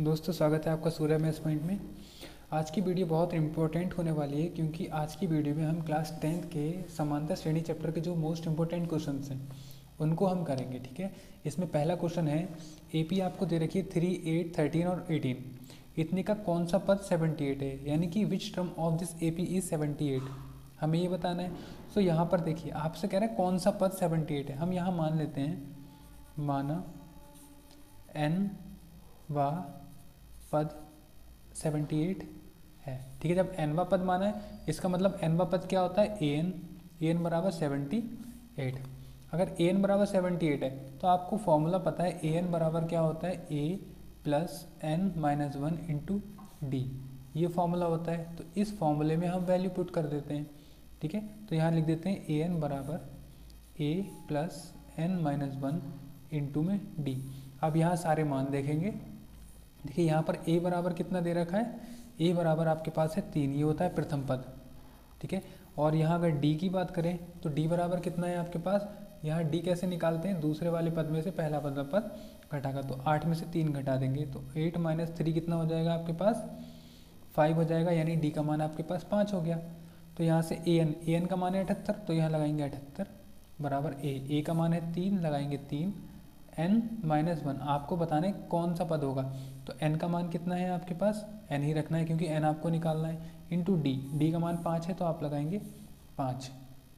दोस्तों स्वागत है आपका सूर्य मैथ्स पॉइंट में। आज की वीडियो बहुत इंपॉर्टेंट होने वाली है क्योंकि आज की वीडियो में हम क्लास 10th के समांतर श्रेणी चैप्टर के जो मोस्ट इंपॉर्टेंट क्वेश्चंस हैं उनको हम करेंगे। ठीक है, इसमें पहला क्वेश्चन है एपी आपको दे रखी है 3, 8, 13 और 18। इतने का कौन सा पद 78 है, यानी कि which term of this AP is 78, हमें ये बताना है। सो यहाँ पर देखिए आपसे कह रहे हैं कौन सा पद 78 है। हम यहाँ मान लेते हैं, माना एन वा पद 78 है। ठीक है, जब एनवा पद माना है इसका मतलब एनवा पद क्या होता है, ए एन बराबर 78। अगर ए एन बराबर 78 है तो आपको फॉर्मूला पता है, ए एन बराबर क्या होता है, A plus N minus 1 into D, ये फॉर्मूला होता है। तो इस फॉर्मूले में हम वैल्यू पुट कर देते हैं। ठीक है, तो यहाँ लिख देते हैं ए एन बराबर ए प्लस एन माइनस 1 इंटू में डी। अब यहाँ सारे मान देखेंगे। देखिए यहाँ पर a बराबर कितना दे रखा है, a बराबर आपके पास है 3, ये होता है प्रथम पद। ठीक है, और यहाँ अगर d की बात करें तो d बराबर कितना है आपके पास, यहाँ d कैसे निकालते हैं, दूसरे वाले पद में से पहला पद घटाकर, तो 8 में से 3 घटा देंगे तो 8 माइनस 3 कितना हो जाएगा आपके पास, 5 हो जाएगा, यानी d का मान आपके पास 5 हो गया। तो यहाँ से ए एन का मान है 78, तो यहाँ लगाएंगे 78 बराबर ए का मान है 3, लगाएंगे 3, n माइनस 1 आपको बताना है कौन सा पद होगा। तो n का मान कितना है आपके पास, n ही रखना है क्योंकि n आपको निकालना है, इंटू डी का मान 5 है तो आप लगाएंगे 5।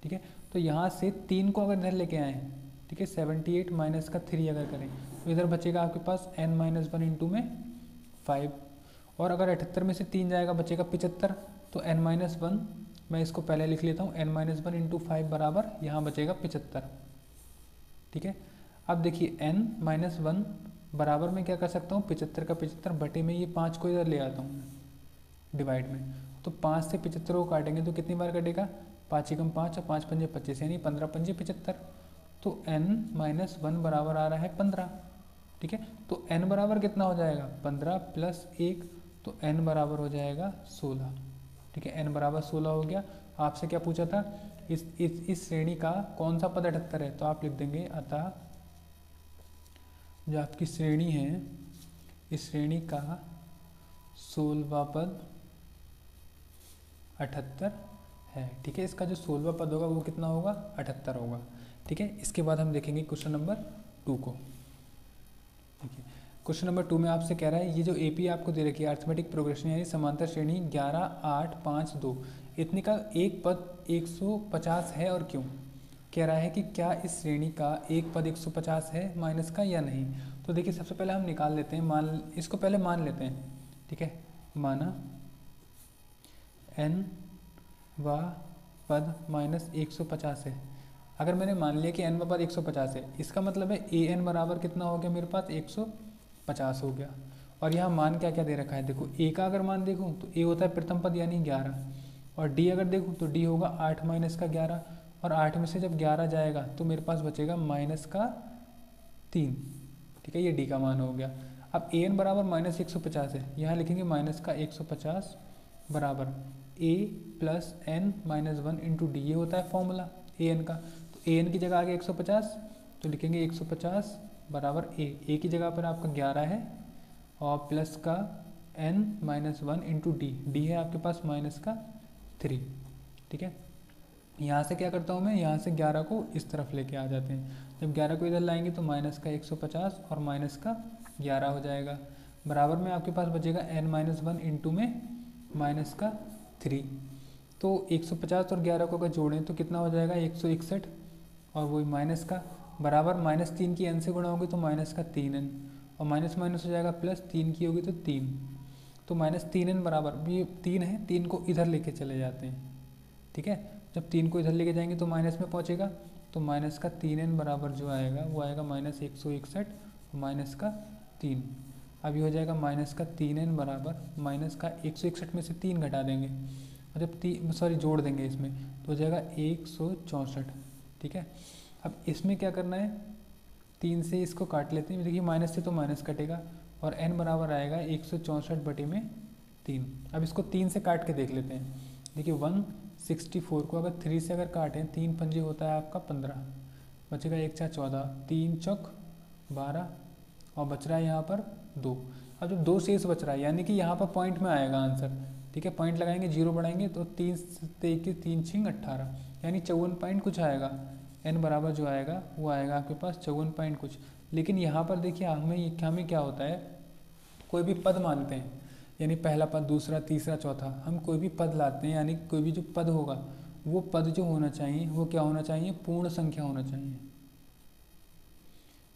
ठीक है, तो यहाँ से 3 को अगर इधर लेके आए, ठीक है, 78 माइनस का 3 अगर करें तो इधर बचेगा आपके पास n माइनस 1 इंटू में 5, और अगर 78 में से 3 जाएगा बचेगा 75, तो n माइनस 1 मैं इसको पहले लिख लेता हूँ, n माइनस 1 इंटू 5 बराबर यहाँ बचेगा 75। ठीक है, अब देखिए n माइनस 1 बराबर में क्या कर सकता हूँ, 75 का 75 बटे में ये 5 को इधर ले आता हूँ डिवाइड में, तो 5 से 75 को काटेंगे तो कितनी बार कटेगा, 5 एकम 5 और 5 पंजे 25, यानी 15 पंजे 75। तो n माइनस 1 बराबर आ रहा है 15। ठीक है, तो n बराबर कितना हो जाएगा, 15 प्लस 1, तो n बराबर हो जाएगा 16। ठीक है, n बराबर 16 हो गया। आपसे क्या पूछा था, इस श्रेणी का कौन सा पद 78 है, तो आप लिख देंगे अतः जो आपकी श्रेणी है इस श्रेणी का 16वां पद 78 है। ठीक है, इसका जो 16वां पद होगा वो कितना होगा, 78 होगा। ठीक है, इसके बाद हम देखेंगे क्वेश्चन नंबर 2 को। ठीक है, क्वेश्चन नंबर 2 में आपसे कह रहा है ये जो एपी आपको दे रखी है अर्थमेटिक प्रोग्रेशन यानी समांतर श्रेणी 11, 8, 5, 2, इतने का एक पद 150 है और क्यों। कह रहा है कि क्या इस श्रेणी का एक पद 150 है माइनस का या नहीं। तो देखिए सबसे पहले हम निकाल लेते हैं, इसको पहले मान लेते हैं। ठीक है, माना n वा पद माइनस 150 है। अगर मैंने मान लिया कि n वा पद 150 है, इसका मतलब है ए एन बराबर कितना हो गया मेरे पास, 150 हो गया। और यहाँ मान क्या क्या दे रखा है, देखो a का अगर मान देखूँ तो a होता है प्रथम पद यानी 11, और d अगर देखूँ तो d होगा 8 माइनस का 11, और 8 में से जब 11 जाएगा तो मेरे पास बचेगा माइनस का 3। ठीक है, ये d का मान हो गया। अब ए एन बराबर माइनस 150 है, यहाँ लिखेंगे माइनस का 150 बराबर a plus N minus 1 into D, ये होता है फॉर्मूला ए एन का। तो ए एन की जगह आ गया 150, तो लिखेंगे 150 बराबर ए की जगह पर आपका 11 है, और प्लस का n माइनस 1 इंटू डी है आपके पास माइनस का 3। ठीक है, यहाँ से क्या करता हूँ मैं, यहाँ से 11 को इस तरफ लेके आ जाते हैं। जब 11 को इधर लाएंगे तो माइनस का 150 और माइनस का 11 हो जाएगा, बराबर में आपके पास बचेगा n माइनस 1 इंटू में माइनस का 3। तो 150 और 11 को अगर जोड़ें तो कितना हो जाएगा, 161, और वही माइनस का बराबर माइनस 3 की n से गुणा होगी तो माइनस का 3n, और माइनस माइनस हो जाएगा प्लस 3 की होगी तो 3, तो माइनस 3n बराबर, ये 3 है, 3 को इधर लेके चले जाते हैं। ठीक है, जब 3 को इधर लेके जाएंगे तो माइनस में पहुंचेगा, तो माइनस का 3n बराबर जो आएगा वो आएगा माइनस 161 माइनस का 3। अब ये हो जाएगा माइनस का 3n बराबर माइनस का 161 में से 3 घटा देंगे, और जब जोड़ देंगे इसमें तो हो जाएगा 164। ठीक है, अब इसमें क्या करना है, 3 से इसको काट लेते हैं। देखिए माइनस से तो माइनस कटेगा, और n बराबर आएगा 164 बटे में 3। अब इसको 3 से काट के देख लेते हैं। देखिए 164 को अगर 3 से अगर काटें, 3 पंजे होता है आपका 15, बचेगा 1 4 14, 3 चौक 12, और बच रहा है यहाँ पर 2। अब जब 2 शेष बच रहा है यानी कि यहाँ पर पॉइंट में आएगा आंसर, ठीक है। पॉइंट लगाएंगे, 0 बढ़ाएंगे तो 3 से 21, 3 6 18 यानी 54 पॉइंट कुछ आएगा। n बराबर जो आएगा वो आएगा आपके पास 54 पॉइंट कुछ। लेकिन यहाँ पर देखिए हमें क्या होता है, कोई भी पद मानते हैं यानी पहला पद, दूसरा, तीसरा, चौथा, हम कोई भी पद लाते हैं यानी कोई भी जो पद होगा वो पद जो होना चाहिए वो क्या होना चाहिए, पूर्ण संख्या होना चाहिए,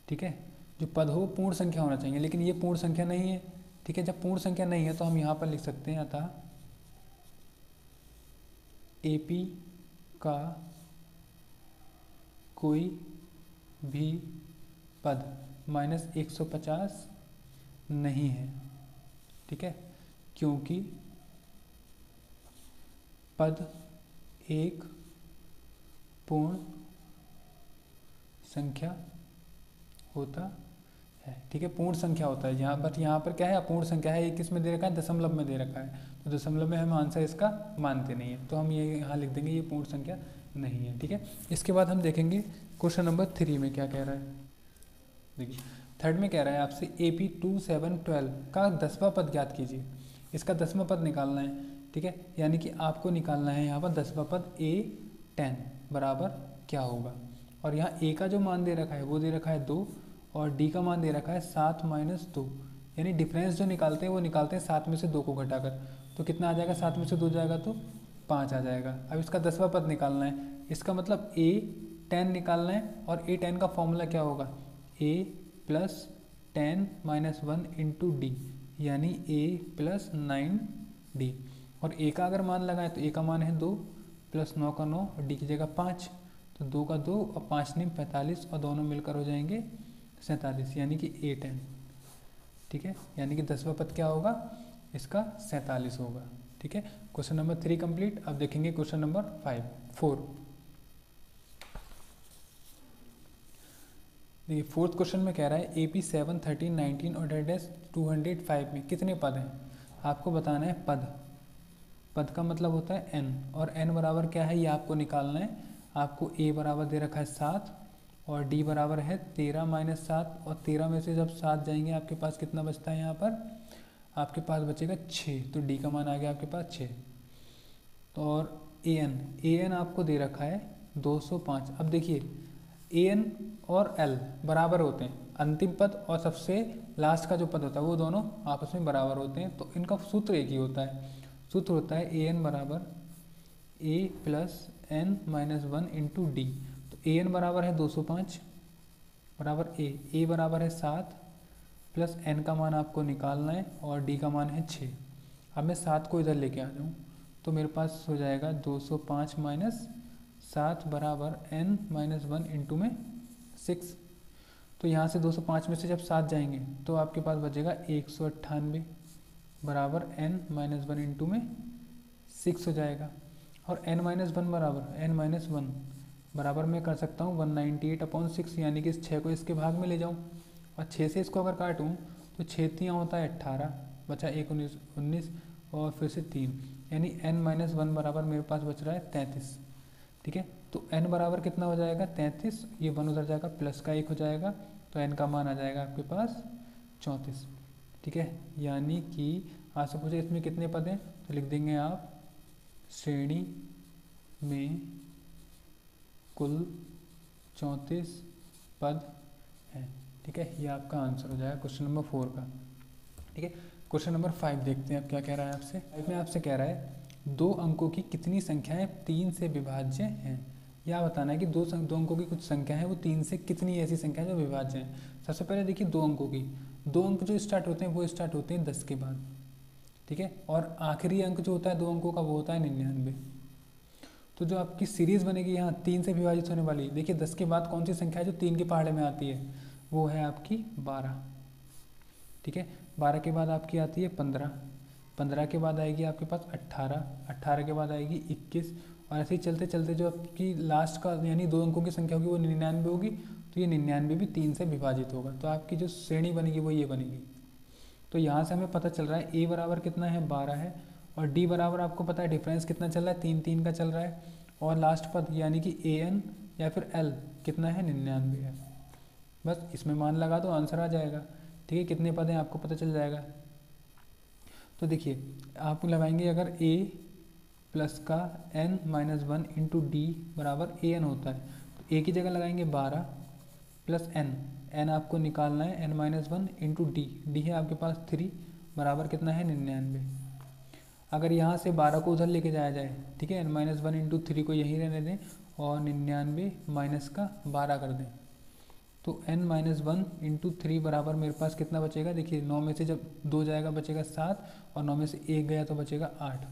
ठीक है। जो पद हो पूर्ण संख्या होना चाहिए, लेकिन ये पूर्ण संख्या नहीं है, ठीक है। जब पूर्ण संख्या नहीं है तो हम यहाँ पर लिख सकते हैं अतः AP का कोई भी पद -150 नहीं है, ठीक है, क्योंकि पद एक पूर्ण संख्या होता है, ठीक है। पूर्ण संख्या होता है यहाँ, बट यहाँ पर क्या है, अपूर्ण संख्या है। ये किस में दे रखा है, दशमलव में दे रखा है, तो दशमलव में हम आंसर इसका मानते नहीं है, तो हम ये यहाँ लिख देंगे ये पूर्ण संख्या नहीं है, ठीक है। इसके बाद हम देखेंगे क्वेश्चन नंबर 3 में क्या कह रहा है। देखिए थर्ड में कह रहा है आपसे AP 2 7 12 का 10वां पद ज्ञात कीजिए। इसका 10वां पद निकालना है, ठीक है, यानी कि आपको निकालना है यहाँ पर 10वां पद A 10 बराबर क्या होगा। और यहाँ A का जो मान दे रखा है वो दे रखा है 2 और D का मान दे रखा है 7 - 2, यानी डिफरेंस जो निकालते हैं वो निकालते हैं 7 में से 2 को घटाकर, तो कितना आ जाएगा, 7 में से 2 जाएगा तो 5 आ जाएगा। अब इसका 10वां पद निकालना है, इसका मतलब A 10 निकालना है और A 10 का फॉर्मूला क्या होगा, A + 10 - 1 × D यानी A + 9D। और A का अगर मान लगाए तो A का मान है 2 + 9 का 9 और D की जगह 5, तो 2 का 2 और 5 9 45 और दोनों मिलकर हो जाएंगे 47 यानी कि A 10, ठीक है। यानी कि 10वां पद क्या होगा, इसका 47 होगा, ठीक है। Question number 3 complete. अब देखेंगे क्वेश्चन नंबर 4। देखिए फोर्थ क्वेश्चन में कह रहा है AP 7 13 19 और -205 में कितने पद हैं। आपको बताना है पद का मतलब होता है n, और n बराबर क्या है ये आपको निकालना है। आपको A बराबर दे रखा है 7 और D बराबर है 13 - 7, और 13 में से जब 7 जाएंगे आपके पास कितना बचता है, यहाँ पर आपके पास बचेगा 6, तो D का मान आ गया आपके पास 6। तो और an आपको दे रखा है 205। अब देखिए an और l बराबर होते हैं, अंतिम पद और सबसे लास्ट का जो पद होता है वो दोनों आपस में बराबर होते हैं, तो इनका सूत्र एक ही होता है। सूत्र होता है an बराबर A + n - 1 × D। तो an बराबर है 205 बराबर A बराबर है 7 प्लस n का मान आपको निकालना है और D का मान है 6। अब मैं 7 को इधर लेके आ जाऊँ तो मेरे पास हो जाएगा 205 - 7 बराबर n - 1 × में 6। तो यहाँ से 205 में से जब 7 जाएंगे तो आपके पास बचेगा 198 बराबर n - 1 × में 6 हो जाएगा। और n - 1 बराबर मैं कर सकता हूँ 198/6, यानी कि इस 6 को इसके भाग में ले जाऊँ और 6 से इसको अगर काटूँ तो 6 3 होता है 18, बचा 1 19 और फिर से 3, यानी n - 1 बराबर मेरे पास बच रहा है 33, ठीक है। तो n बराबर कितना हो जाएगा 33, ये 1 उधर जाएगा प्लस का 1 हो जाएगा, तो n का मान आ जाएगा आपके पास 34, ठीक है। यानी कि आपसे पूछे इसमें कितने पद हैं तो लिख देंगे आप श्रेणी में कुल 34 पद हैं, ठीक है। ये आपका आंसर हो जाएगा क्वेश्चन नंबर 4 का, ठीक है। क्वेश्चन नंबर 5 देखते हैं अब क्या कह रहा है आपसे। 5 में आपसे कह रहा है 2 अंकों की कितनी संख्याएं 3 से विभाज्य हैं। यह बताना है कि दो अंकों की कुछ संख्या है वो 3 से कितनी ऐसी संख्या जो विभाज्य हैं। सबसे पहले देखिए 2 अंकों की, 2 अंक जो स्टार्ट होते हैं वो स्टार्ट होते हैं 10 के बाद, ठीक है। और आखिरी अंक जो होता है 2 अंकों का वो होता है 99। तो जो आपकी सीरीज बनेगी यहाँ 3 से विभाजित होने वाली, देखिए 10 के बाद कौन सी संख्या है जो 3 के पहाड़े में आती है, वो है आपकी 12, ठीक है। 12 के बाद आपकी आती है 15, 15 के बाद आएगी आपके पास 18, 18 के बाद आएगी 21, और ऐसे ही चलते चलते जो आपकी लास्ट का यानी 2 अंकों की संख्या होगी वो 99 होगी, तो ये 99 भी 3 से विभाजित होगा, तो आपकी जो श्रेणी बनेगी वो ये बनेगी। तो यहाँ से हमें पता चल रहा है A बराबर कितना है 12 है, और D बराबर आपको पता है डिफरेंस कितना चल रहा है 3 3 का चल रहा है, और लास्ट पद यानी कि AN या फिर L कितना है 99 है। बस इसमें मान लगा दो आंसर आ जाएगा। ठीक है, कितने पद हैं आपको पता चल जाएगा। तो देखिए आप लगाएंगे अगर a प्लस का n-1 इंटू डी बराबर an होता है, तो a की जगह लगाएंगे 12 प्लस n आपको निकालना है n-1 इंटू डी है आपके पास 3 बराबर कितना है 99। अगर यहाँ से 12 को उधर लेके जाया जाए, ठीक है, n-1 इंटू 3 को यहीं रहने दें और 99 माइनस का 12 कर दें, तो n-1 इंटू 3 बराबर मेरे पास कितना बचेगा। देखिए 9 में से जब 2 जाएगा बचेगा 7 और 9 में से 1 गया तो बचेगा 8,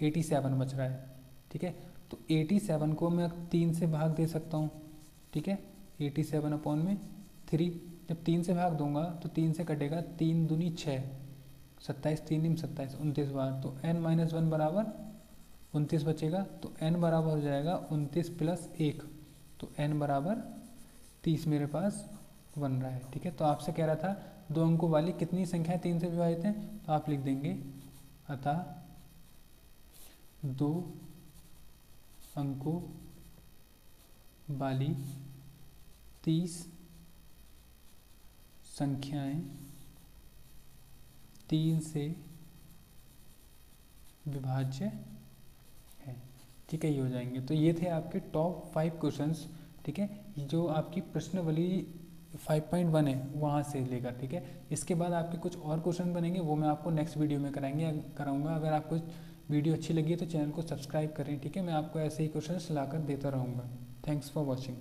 87 बच रहा है। ठीक है, तो 87 को मैं 3 से भाग दे सकता हूँ। ठीक है, 87 अपॉन में 3, जब 3 से भाग दूंगा तो 3 से कटेगा, 3 दूनी 6, 27 3 × 27 29 बार, तो n-1 बराबर 29 बचेगा। तो n बराबर हो जाएगा 29 प्लस 1, तो n बराबर 30 मेरे पास बन रहा है। ठीक है, तो आपसे कह रहा था 2 अंकों वाली कितनी संख्याएं 3 से विभाजित हैं, तो आप लिख देंगे अतः 2 अंकों वाली 30 संख्याएं 3 से विभाज्य है। ठीक है, ये हो जाएंगे। तो ये थे आपके टॉप 5 क्वेश्चंस। ठीक है, जो आपकी प्रश्नावली 5.1 है वहाँ से लेकर। ठीक है, इसके बाद आपके कुछ और क्वेश्चन बनेंगे, वो मैं आपको नेक्स्ट वीडियो में कराऊंगा। अगर आपको वीडियो अच्छी लगी तो चैनल को सब्सक्राइब करें। ठीक है, मैं आपको ऐसे ही क्वेश्चंस लाकर देता रहूँगा। Thanks for watching.